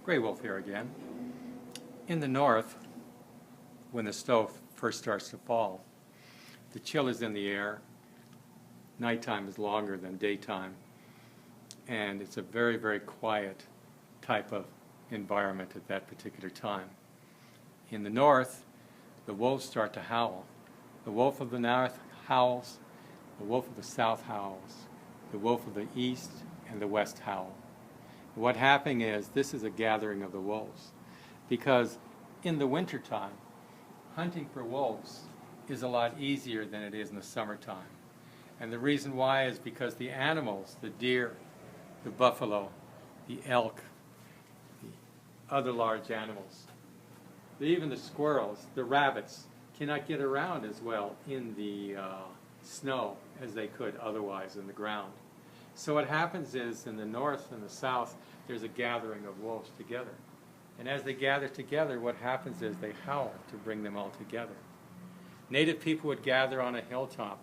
Gray wolf here again. In the north, when the snow first starts to fall, the chill is in the air. Nighttime is longer than daytime, and it's a very, very quiet type of environment at that particular time. In the north, the wolves start to howl. The wolf of the north howls, the wolf of the south howls, the wolf of the east and the west howl. What happening is, this is a gathering of the wolves, because in the wintertime, hunting for wolves is a lot easier than it is in the summertime. And the reason why is because the animals, the deer, the buffalo, the elk, the other large animals, even the squirrels, the rabbits, cannot get around as well in the snow as they could otherwise in the ground. So what happens is, in the north and the south, there's a gathering of wolves together. And as they gather together, what happens is they howl to bring them all together. Native people would gather on a hilltop,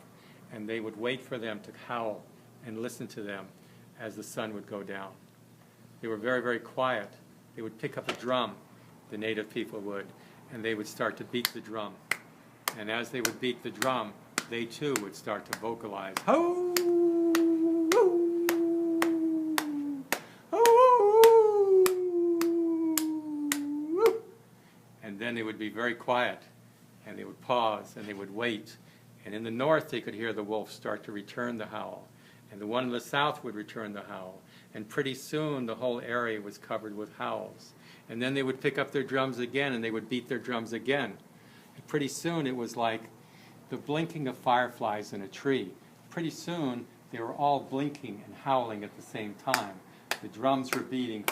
and they would wait for them to howl and listen to them as the sun would go down. They were very, very quiet. They would pick up a drum, the native people would, and they would start to beat the drum. And as they would beat the drum, they too would start to vocalize, "Ho! And then they would be very quiet, and they would pause, and they would wait. And in the north, they could hear the wolf start to return the howl. And the one in the south would return the howl. And pretty soon, the whole area was covered with howls. And then they would pick up their drums again, and they would beat their drums again. And pretty soon, it was like the blinking of fireflies in a tree. Pretty soon, they were all blinking and howling at the same time. The drums were beating.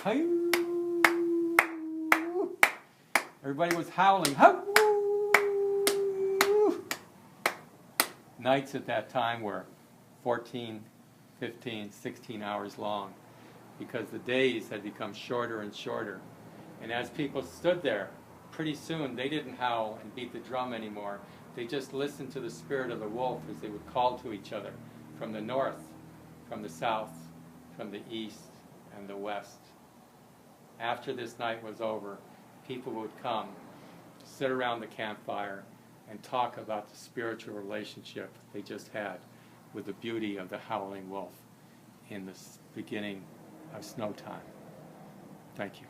Everybody was howling. Nights at that time were 14, 15, 16 hours long, because the days had become shorter and shorter. And as people stood there, pretty soon they didn't howl and beat the drum anymore. They just listened to the spirit of the wolf as they would call to each other from the north, from the south, from the east, and the west. After this night was over, people would come, sit around the campfire, and talk about the spiritual relationship they just had with the beauty of the howling wolf in the beginning of snow time. Thank you.